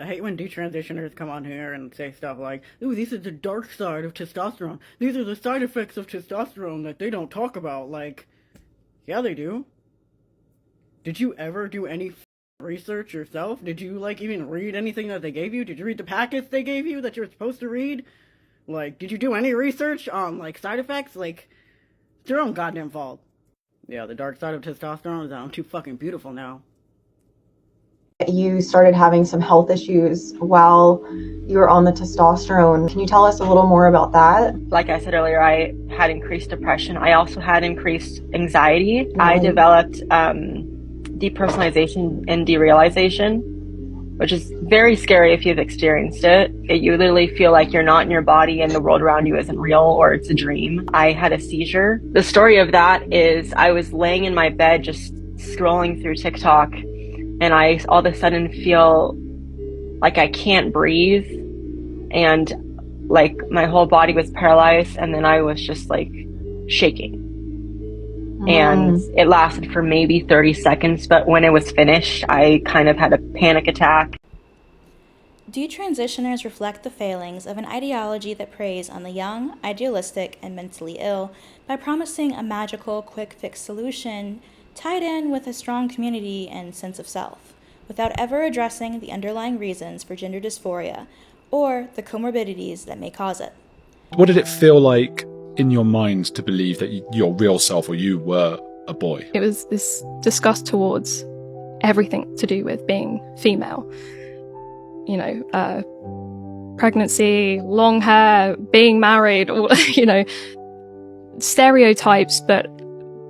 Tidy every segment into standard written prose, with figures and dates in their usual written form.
I hate when detransitioners come on here and say stuff like, "Ooh, these are the dark side of testosterone. These are the side effects of testosterone that they don't talk about." Like, yeah, they do. Did you ever do any research yourself? Did you, like, even read anything that they gave you? Did you read the packets they gave you that you're supposed to read? Like, did you do any research on, like, side effects? Like, it's your own goddamn fault. Yeah, the dark side of testosterone is that I'm too fucking beautiful now. You started having some health issues while you were on the testosterone. Can you tell us a little more about that? Like I said earlier, I had increased depression. I also had increased anxiety. I developed depersonalization and derealization, which is very scary if you've experienced it. You literally feel like you're not in your body and the world around you isn't real or it's a dream. I had a seizure. The story of that is I was laying in my bed just scrolling through TikTok, and I all of a sudden feel like I can't breathe, and like my whole body was paralyzed, and then I was just like shaking. And it lasted for maybe 30 seconds, but when it was finished, I kind of had a panic attack. Detransitioners reflect the failings of an ideology that preys on the young, idealistic, and mentally ill by promising a magical, quick-fix solution tied in with a strong community and sense of self, without ever addressing the underlying reasons for gender dysphoria or the comorbidities that may cause it. What did it feel like in your mind to believe that your real self or you were a boy? It was this disgust towards everything to do with being female. You know, pregnancy, long hair, being married, or, you know, stereotypes that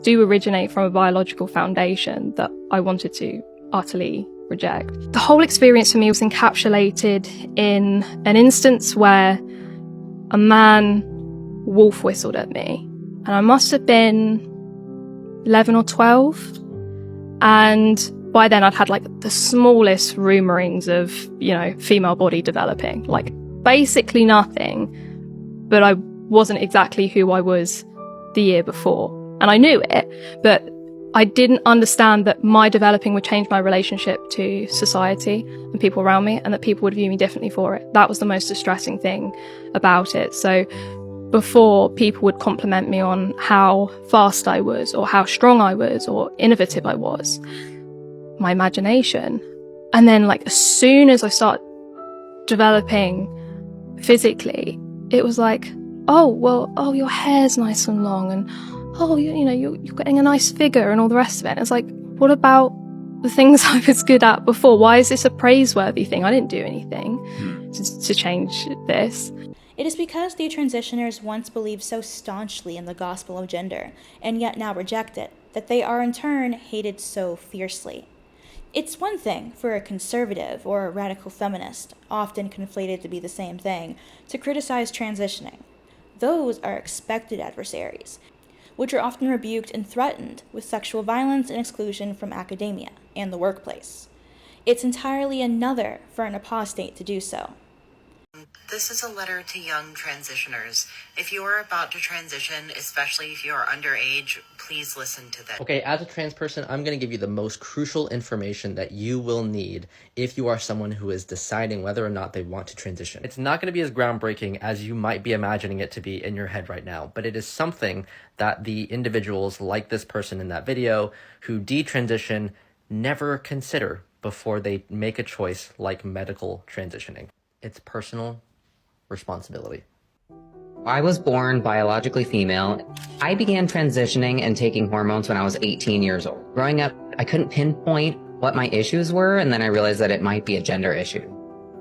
do originate from a biological foundation that I wanted to utterly reject. The whole experience for me was encapsulated in an instance where a man wolf whistled at me, and I must have been 11 or 12, and by then I'd had like the smallest rumorings of, you know, female body developing, like basically nothing, but I wasn't exactly who I was the year before. And I knew it, but I didn't understand that my developing would change my relationship to society and people around me, and that people would view me differently for it. That was the most distressing thing about it. So before, people would compliment me on how fast I was, or how strong I was, or innovative I was, my imagination. And then, like, as soon as I start developing physically, it was like, oh, well, oh, your hair's nice and long, and oh, you know, you're getting a nice figure and all the rest of it. And it's like, what about the things I was good at before? Why is this a praiseworthy thing? I didn't do anything to change this. It is because detransitioners once believed so staunchly in the gospel of gender, and yet now reject it, that they are in turn hated so fiercely. It's one thing for a conservative or a radical feminist, often conflated to be the same thing, to criticize transitioning. Those are expected adversaries, which are often rebuked and threatened with sexual violence and exclusion from academia and the workplace. It's entirely another for an apostate to do so. This is a letter to young transitioners. If you are about to transition, especially if you are underage, please listen to this. Okay, as a trans person, I'm going to give you the most crucial information that you will need if you are someone who is deciding whether or not they want to transition. It's not going to be as groundbreaking as you might be imagining it to be in your head right now, but it is something that the individuals like this person in that video who detransition never consider before they make a choice like medical transitioning. It's personal responsibility. I was born biologically female. I began transitioning and taking hormones when I was 18 years old. Growing up, I couldn't pinpoint what my issues were, and then I realized that it might be a gender issue.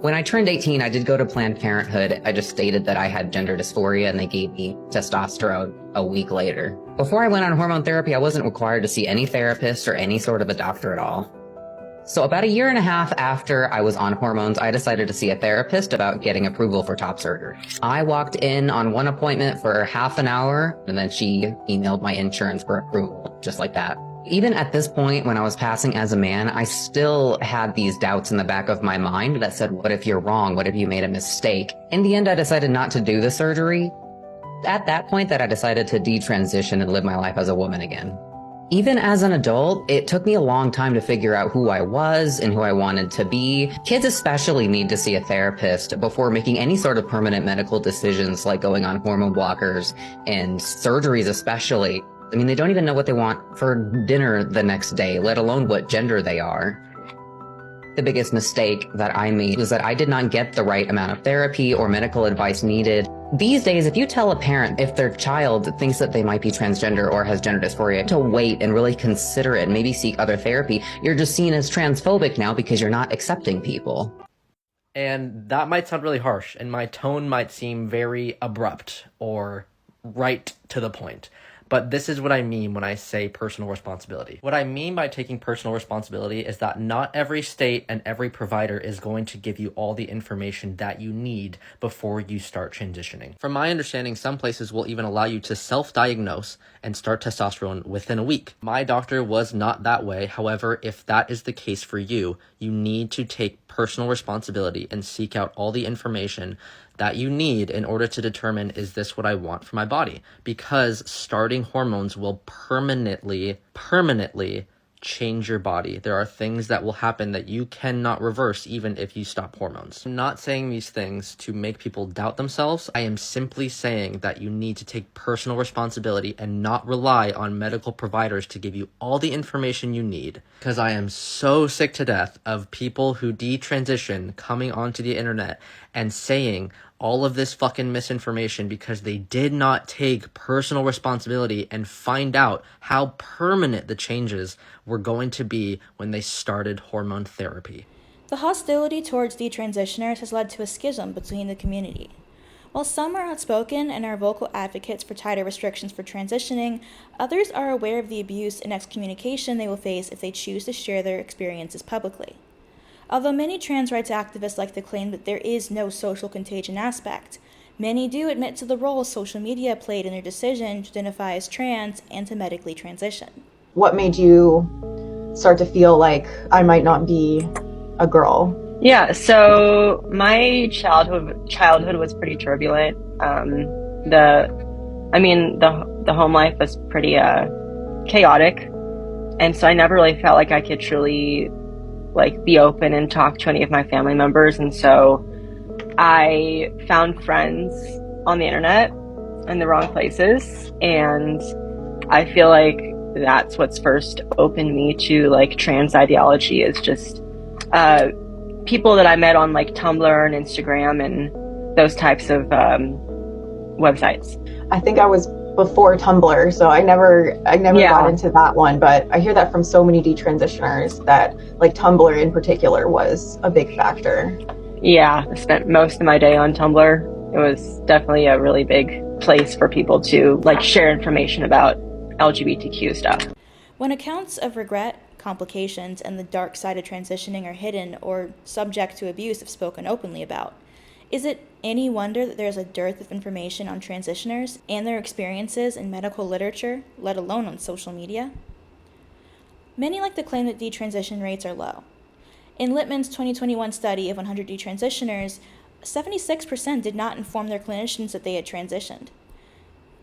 When I turned 18, I did go to Planned Parenthood. I just stated that I had gender dysphoria, and they gave me testosterone a week later. Before I went on hormone therapy, I wasn't required to see any therapist or any sort of a doctor at all. So about a year and a half after I was on hormones, I decided to see a therapist about getting approval for top surgery. I walked in on one appointment for half an hour, and then she emailed my insurance for approval, just like that. Even at this point, when I was passing as a man, I still had these doubts in the back of my mind that said, what if you're wrong? What if you made a mistake? In the end, I decided not to do the surgery. At that point that I decided to detransition and live my life as a woman again. Even as an adult, it took me a long time to figure out who I was and who I wanted to be. Kids especially need to see a therapist before making any sort of permanent medical decisions like going on hormone blockers and surgeries especially. I mean, they don't even know what they want for dinner the next day, let alone what gender they are. The biggest mistake that I made was that I did not get the right amount of therapy or medical advice needed. These days, if you tell a parent if their child thinks that they might be transgender or has gender dysphoria, to wait and really consider it and maybe seek other therapy, you're just seen as transphobic now because you're not accepting people. And that might sound really harsh, and my tone might seem very abrupt or right to the point. But this is what I mean when I say personal responsibility. What I mean by taking personal responsibility is that not every state and every provider is going to give you all the information that you need before you start transitioning. From my understanding, some places will even allow you to self-diagnose and start testosterone within a week. My doctor was not that way. However, if that is the case for you, you need to take personal responsibility and seek out all the information that you need in order to determine, is this what I want for my body? Because starting hormones will permanently change your body. There are things that will happen that you cannot reverse even if you stop hormones. I'm not saying these things to make people doubt themselves. I am simply saying that you need to take personal responsibility and not rely on medical providers to give you all the information you need. Because I am so sick to death of people who detransition coming onto the internet and saying all of this fucking misinformation because they did not take personal responsibility and find out how permanent the changes were going to be when they started hormone therapy. The hostility towards detransitioners has led to a schism between the community. While some are outspoken and are vocal advocates for tighter restrictions for transitioning, others are aware of the abuse and excommunication they will face if they choose to share their experiences publicly. Although many trans rights activists like to claim that there is no social contagion aspect, many do admit to the role social media played in their decision to identify as trans and to medically transition. What made you start to feel like I might not be a girl? Yeah, so my childhood was pretty turbulent. The home life was pretty chaotic, and so I never really felt like I could truly be open and talk to any of my family members. And so I found friends on the internet in the wrong places, and I feel like that's what's first opened me to trans ideology, is just people that I met on Tumblr and Instagram and those types of websites. I think I was before Tumblr, so I never got into that one, but I hear that from so many detransitioners that Tumblr in particular was a big factor. Yeah, I spent most of my day on Tumblr. It was definitely a really big place for people to share information about LGBTQ stuff. When accounts of regret, complications, and the dark side of transitioning are hidden or subject to abuse if spoken openly about, is it any wonder that there's a dearth of information on transitioners and their experiences in medical literature, let alone on social media? Many like to claim that detransition rates are low. In Littman's 2021 study of 100 detransitioners, 76% did not inform their clinicians that they had transitioned.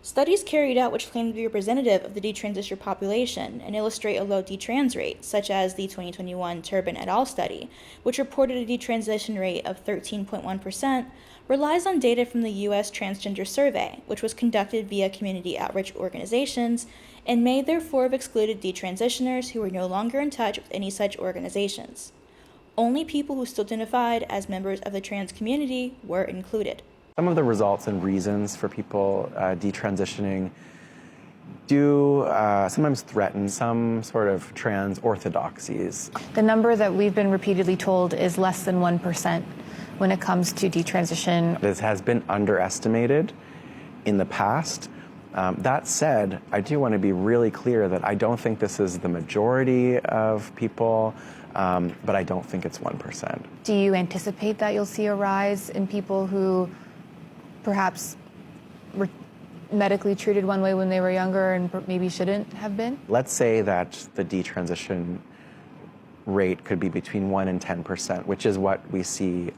Studies carried out which claim to be representative of the detransitioner population and illustrate a low detrans rate, such as the 2021 Turban et al. Study, which reported a detransition rate of 13.1%, relies on data from the U.S. Transgender Survey, which was conducted via community outreach organizations and may therefore have excluded detransitioners who were no longer in touch with any such organizations. Only people who still identified as members of the trans community were included. Some of the results and reasons for people detransitioning do sometimes threaten some sort of trans orthodoxies. The number that we've been repeatedly told is less than 1% when it comes to detransition. This has been underestimated in the past. That said, I do want to be really clear that I don't think this is the majority of people, but I don't think it's 1%. Do you anticipate that you'll see a rise in people who perhaps were medically treated one way when they were younger and maybe shouldn't have been? Let's say that the detransition rate could be between 1% and 10%, which is what we see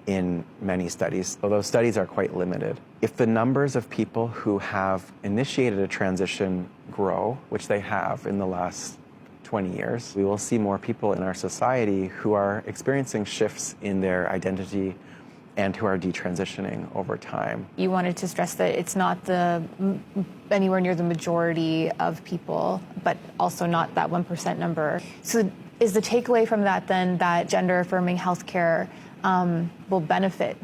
in many studies, although studies are quite limited. If the numbers of people who have initiated a transition grow, which they have in the last 20 years, we will see more people in our society who are experiencing shifts in their identity and who are detransitioning over time. You wanted to stress that it's not anywhere near the majority of people, but also not that 1% number. So is the takeaway from that then that gender-affirming healthcare will benefit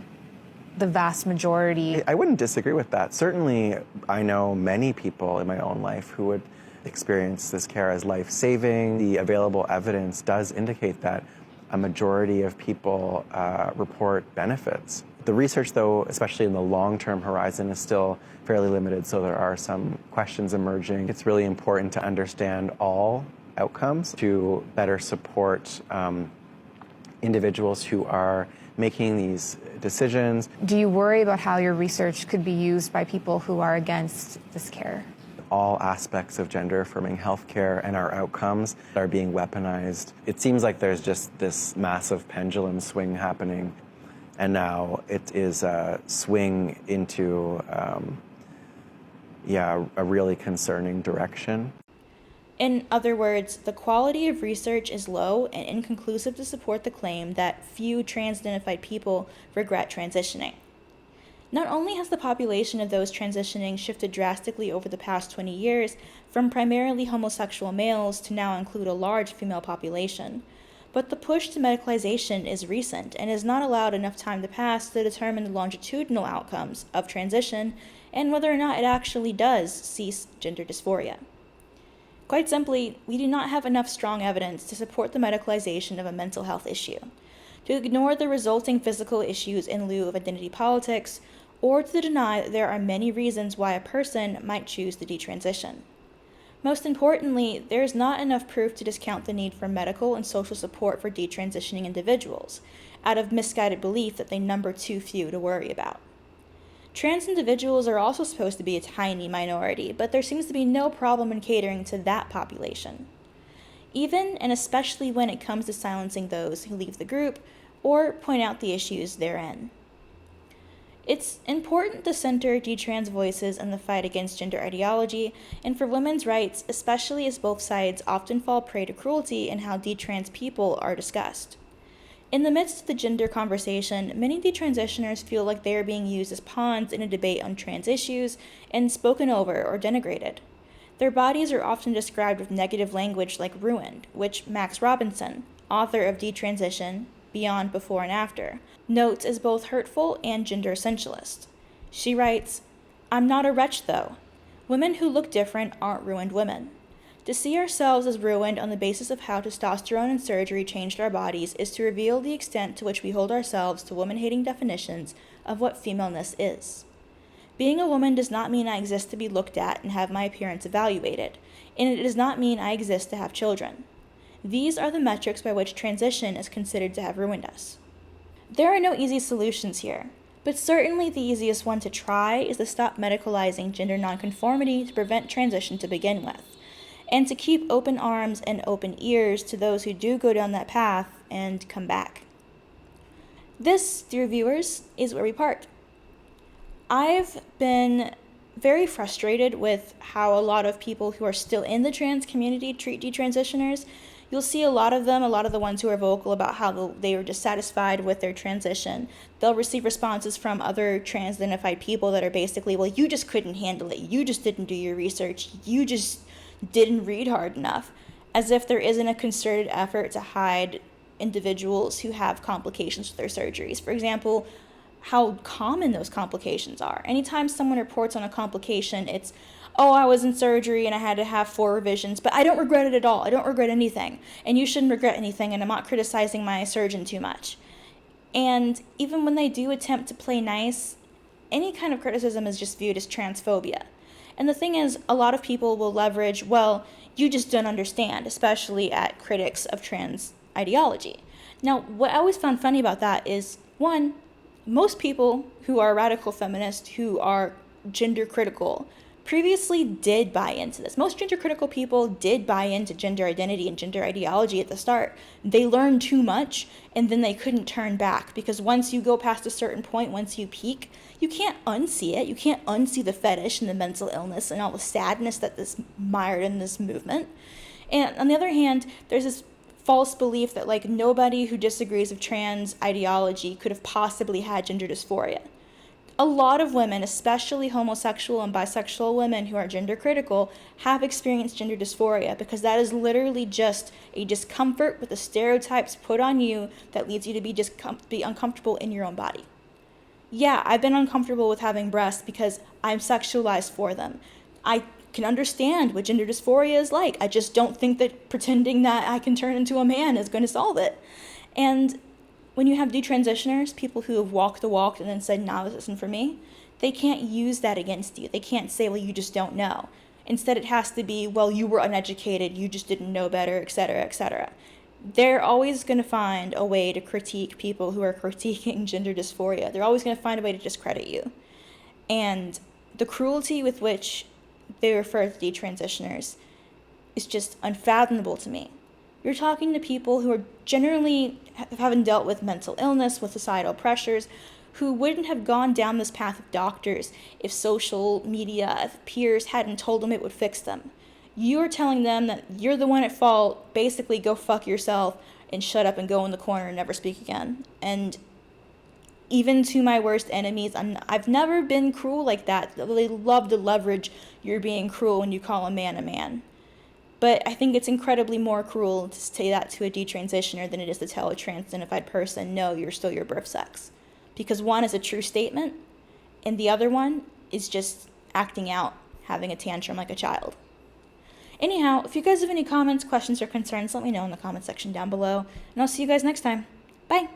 the vast majority? I wouldn't disagree with that. Certainly, I know many people in my own life who would experience this care as life-saving. The available evidence does indicate that a majority of people report benefits. The research, though, especially in the long-term horizon, is still fairly limited, so there are some questions emerging. It's really important to understand all outcomes to better support individuals who are making these decisions. Do you worry about how your research could be used by people who are against this care? All aspects of gender-affirming healthcare and our outcomes are being weaponized. It seems like there's just this massive pendulum swing happening, and now it is a swing into a really concerning direction. In other words, the quality of research is low and inconclusive to support the claim that few trans-identified people regret transitioning. Not only has the population of those transitioning shifted drastically over the past 20 years from primarily homosexual males to now include a large female population, but the push to medicalization is recent and has not allowed enough time to pass to determine the longitudinal outcomes of transition and whether or not it actually does cease gender dysphoria. Quite simply, we do not have enough strong evidence to support the medicalization of a mental health issue, to ignore the resulting physical issues in lieu of identity politics, or to deny that there are many reasons why a person might choose to detransition. Most importantly, there is not enough proof to discount the need for medical and social support for detransitioning individuals, out of misguided belief that they number too few to worry about. Trans individuals are also supposed to be a tiny minority, but there seems to be no problem in catering to that population, even and especially when it comes to silencing those who leave the group or point out the issues therein. It's important to center detrans voices in the fight against gender ideology and for women's rights, especially as both sides often fall prey to cruelty in how detrans people are discussed. In the midst of the gender conversation, many detransitioners feel like they are being used as pawns in a debate on trans issues and spoken over or denigrated. Their bodies are often described with negative language like ruined, which Max Robinson, author of Detransition, Beyond Before and After, notes as both hurtful and gender essentialist. She writes, "I'm not a wretch though. Women who look different aren't ruined women. To see ourselves as ruined on the basis of how testosterone and surgery changed our bodies is to reveal the extent to which we hold ourselves to woman-hating definitions of what femaleness is. Being a woman does not mean I exist to be looked at and have my appearance evaluated, and it does not mean I exist to have children. These are the metrics by which transition is considered to have ruined us." There are no easy solutions here, but certainly the easiest one to try is to stop medicalizing gender nonconformity to prevent transition to begin with, and to keep open arms and open ears to those who do go down that path and come back. This, dear viewers, is where we part. I've been very frustrated with how a lot of people who are still in the trans community treat detransitioners. You'll see a lot of them, a lot of the ones who are vocal about how they are dissatisfied with their transition. They'll receive responses from other trans-identified people that are basically, well, you just couldn't handle it. You just didn't do your research. You just didn't read hard enough. As if there isn't a concerted effort to hide individuals who have complications with their surgeries. For example, how common those complications are. Anytime someone reports on a complication, it's, oh, I was in surgery and I had to have 4 revisions, but I don't regret it at all. I don't regret anything. And you shouldn't regret anything, and I'm not criticizing my surgeon too much. And even when they do attempt to play nice, any kind of criticism is just viewed as transphobia. And the thing is, a lot of people will leverage, well, you just don't understand, especially at critics of trans ideology. Now, what I always found funny about that is, one, most people who are radical feminists, who are gender critical, previously did buy into this. Most gender critical people did buy into gender identity and gender ideology at the start. They learned too much and then they couldn't turn back, because once you go past a certain point, once you peak, you can't unsee it. You can't unsee the fetish and the mental illness and all the sadness that is mired in this movement. And on the other hand, there's this false belief that like nobody who disagrees with trans ideology could have possibly had gender dysphoria. A lot of women, especially homosexual and bisexual women who are gender critical, have experienced gender dysphoria, because that is literally just a discomfort with the stereotypes put on you that leads you to be uncomfortable in your own body. Yeah, I've been uncomfortable with having breasts because I'm sexualized for them. I can understand what gender dysphoria is like. I just don't think that pretending that I can turn into a man is going to solve it. And when you have detransitioners, people who have walked the walk and then said, nah, this isn't for me, they can't use that against you. They can't say, well, you just don't know. Instead, it has to be, well, you were uneducated, you just didn't know better, etc., etc. They're always going to find a way to critique people who are critiquing gender dysphoria. They're always going to find a way to discredit you. And the cruelty with which they refer to detransitioners is just unfathomable to me. You're talking to people who are generally haven't dealt with mental illness, with societal pressures, who wouldn't have gone down this path of doctors if social media, if peers hadn't told them it would fix them. You're telling them that you're the one at fault, basically go fuck yourself and shut up and go in the corner and never speak again. And even to my worst enemies, I've never been cruel like that. They love to leverage you're being cruel when you call a man a man. But I think it's incredibly more cruel to say that to a detransitioner than it is to tell a transidentified person, no, you're still your birth sex. Because one is a true statement, and the other one is just acting out, having a tantrum like a child. Anyhow, if you guys have any comments, questions, or concerns, let me know in the comment section down below, and I'll see you guys next time. Bye!